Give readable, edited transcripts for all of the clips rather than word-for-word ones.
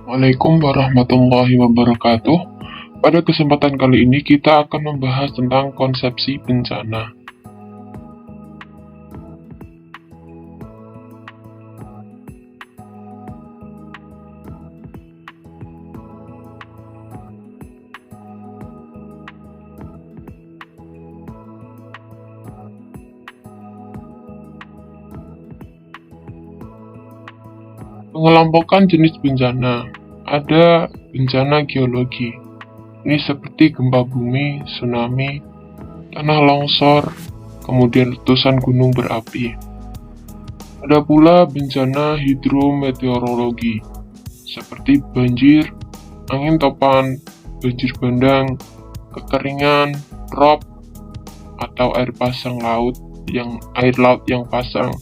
Assalamualaikum warahmatullahi wabarakatuh. Pada kesempatan kali ini kita akan membahas tentang konsepsi bencana. Pengelompokan jenis bencana. Ada bencana geologi. Ini seperti gempa bumi, tsunami, tanah longsor, kemudian letusan gunung berapi. Ada pula bencana hidrometeorologi, seperti banjir, angin topan, banjir bandang, kekeringan, rob, atau air laut yang pasang.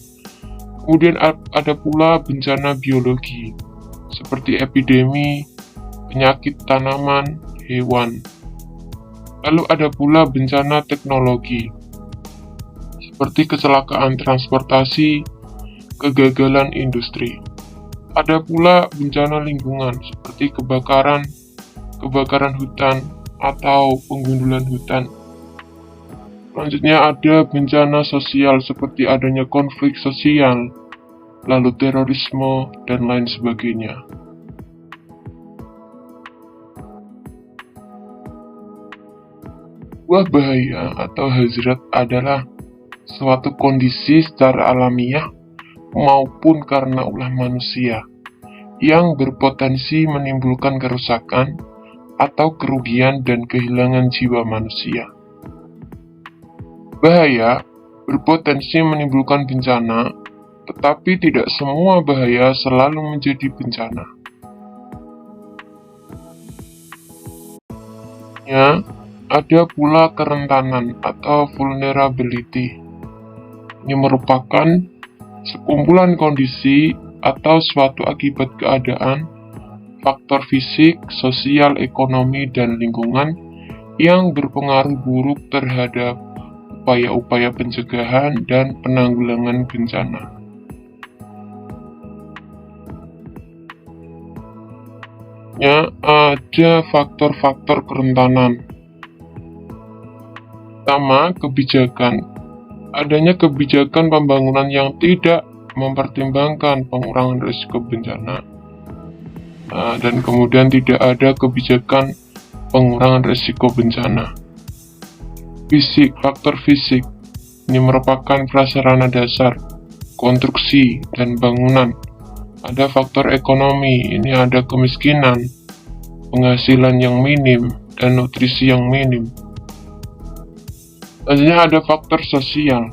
Kemudian ada pula bencana biologi, seperti epidemi, penyakit tanaman, hewan. Lalu ada pula bencana teknologi, seperti kecelakaan transportasi, kegagalan industri. Ada pula bencana lingkungan, seperti kebakaran hutan, atau penggundulan hutan. Selanjutnya ada bencana sosial seperti adanya konflik sosial, lalu terorisme, dan lain sebagainya. Sebuah bahaya atau hazard adalah suatu kondisi secara alamiah maupun karena ulah manusia yang berpotensi menimbulkan kerusakan atau kerugian dan kehilangan jiwa manusia. Bahaya berpotensi menimbulkan bencana, tetapi tidak semua bahaya selalu menjadi bencana. Ada pula kerentanan atau vulnerability. Ini merupakan sekumpulan kondisi atau suatu akibat keadaan, faktor fisik, sosial, ekonomi, dan lingkungan yang berpengaruh buruk terhadap upaya-upaya pencegahan dan penanggulangan bencana. Ada faktor-faktor kerentanan. Pertama, kebijakan. Adanya kebijakan pembangunan yang tidak mempertimbangkan pengurangan risiko bencana. Dan kemudian tidak ada kebijakan pengurangan risiko bencana. Fisik, faktor fisik. Ini merupakan prasarana dasar, konstruksi, dan bangunan. Ada faktor ekonomi, ini ada kemiskinan, penghasilan yang minim, dan nutrisi yang minim. Selanjutnya ada faktor sosial,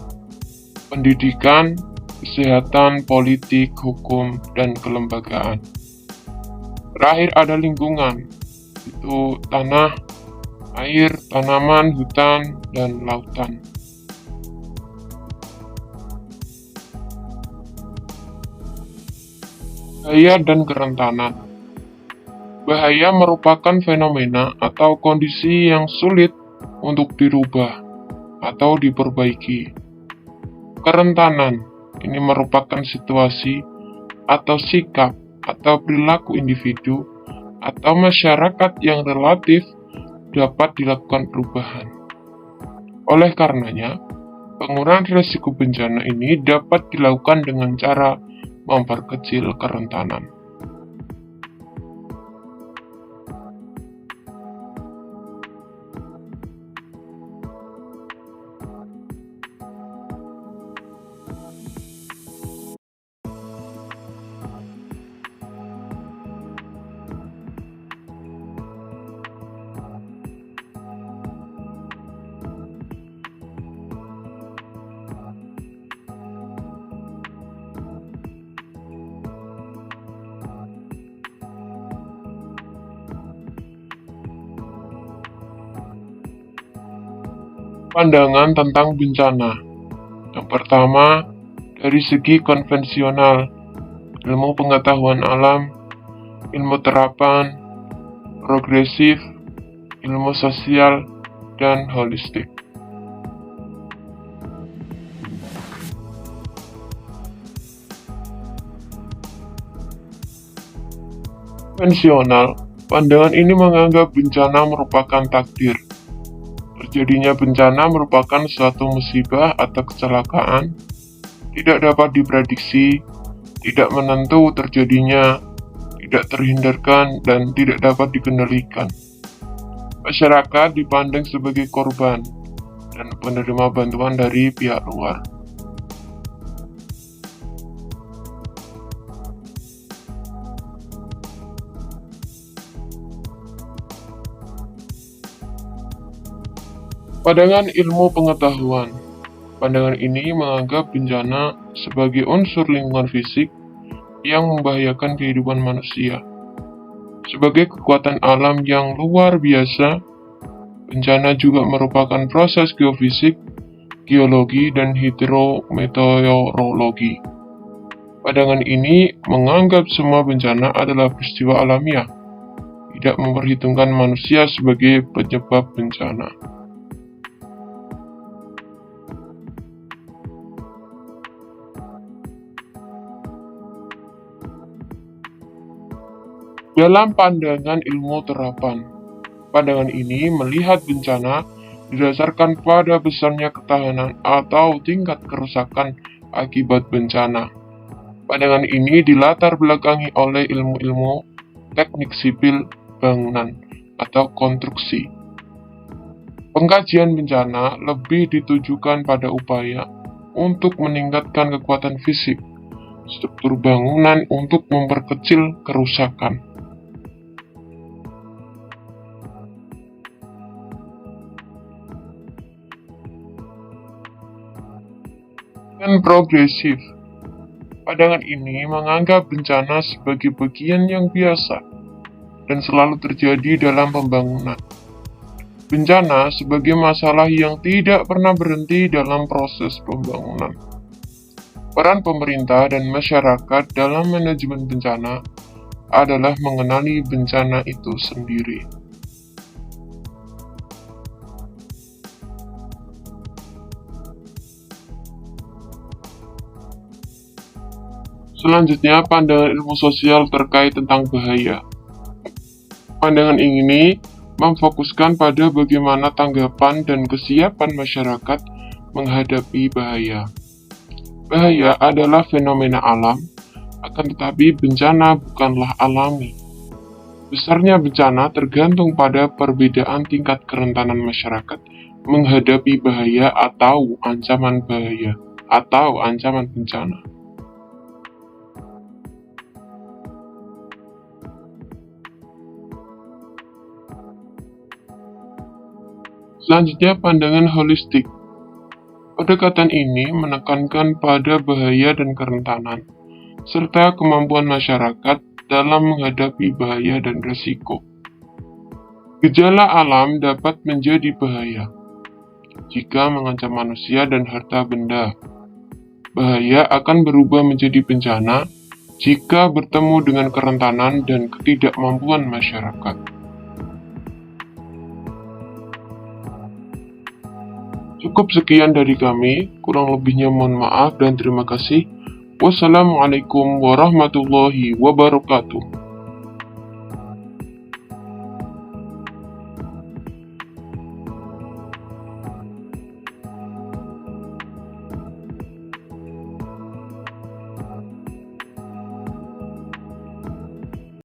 pendidikan, kesehatan, politik, hukum, dan kelembagaan. Terakhir ada lingkungan, itu tanah, air, tanaman, hutan, dan lautan. Bahaya dan kerentanan. Bahaya merupakan fenomena atau kondisi yang sulit untuk dirubah atau diperbaiki. Kerentanan ini merupakan situasi atau sikap atau perilaku individu atau masyarakat yang relatif dapat dilakukan perubahan. Oleh karenanya, pengurangan risiko bencana ini dapat dilakukan dengan cara memperkecil kerentanan. Pandangan tentang bencana. Yang pertama, dari segi konvensional, ilmu pengetahuan alam, ilmu terapan, progresif, ilmu sosial, dan holistik. Konvensional, pandangan ini menganggap bencana merupakan takdir. Terjadinya bencana merupakan suatu musibah atau kecelakaan, tidak dapat diprediksi, tidak menentu terjadinya, tidak terhindarkan, dan tidak dapat dikendalikan. Masyarakat dipandang sebagai korban dan penerima bantuan dari pihak luar. Pandangan ilmu pengetahuan. Pandangan ini menganggap bencana sebagai unsur lingkungan fisik yang membahayakan kehidupan manusia. Sebagai kekuatan alam yang luar biasa, bencana juga merupakan proses geofisik, geologi, dan hidrometeorologi. Pandangan ini menganggap semua bencana adalah peristiwa alamiah, tidak memperhitungkan manusia sebagai penyebab bencana. Dalam pandangan ilmu terapan, pandangan ini melihat bencana didasarkan pada besarnya ketahanan atau tingkat kerusakan akibat bencana. Pandangan ini dilatar belakangi oleh ilmu-ilmu teknik sipil bangunan atau konstruksi. Pengkajian bencana lebih ditujukan pada upaya untuk meningkatkan kekuatan fisik struktur bangunan untuk memperkecil kerusakan. Dan progresif. Pandangan ini menganggap bencana sebagai bagian yang biasa dan selalu terjadi dalam pembangunan. Bencana sebagai masalah yang tidak pernah berhenti dalam proses pembangunan. Peran pemerintah dan masyarakat dalam manajemen bencana adalah mengenali bencana itu sendiri. Selanjutnya, pandangan ilmu sosial terkait tentang bahaya. Pandangan ini memfokuskan pada bagaimana tanggapan dan kesiapan masyarakat menghadapi bahaya. Bahaya adalah fenomena alam, akan tetapi bencana bukanlah alami. Besarnya bencana tergantung pada perbedaan tingkat kerentanan masyarakat menghadapi bahaya atau ancaman bencana. Selanjutnya, pandangan holistik. Pendekatan ini menekankan pada bahaya dan kerentanan, serta kemampuan masyarakat dalam menghadapi bahaya dan risiko. Gejala alam dapat menjadi bahaya jika mengancam manusia dan harta benda. Bahaya akan berubah menjadi bencana jika bertemu dengan kerentanan dan ketidakmampuan masyarakat. Cukup sekian dari kami, kurang lebihnya mohon maaf dan terima kasih. Wassalamualaikum warahmatullahi wabarakatuh.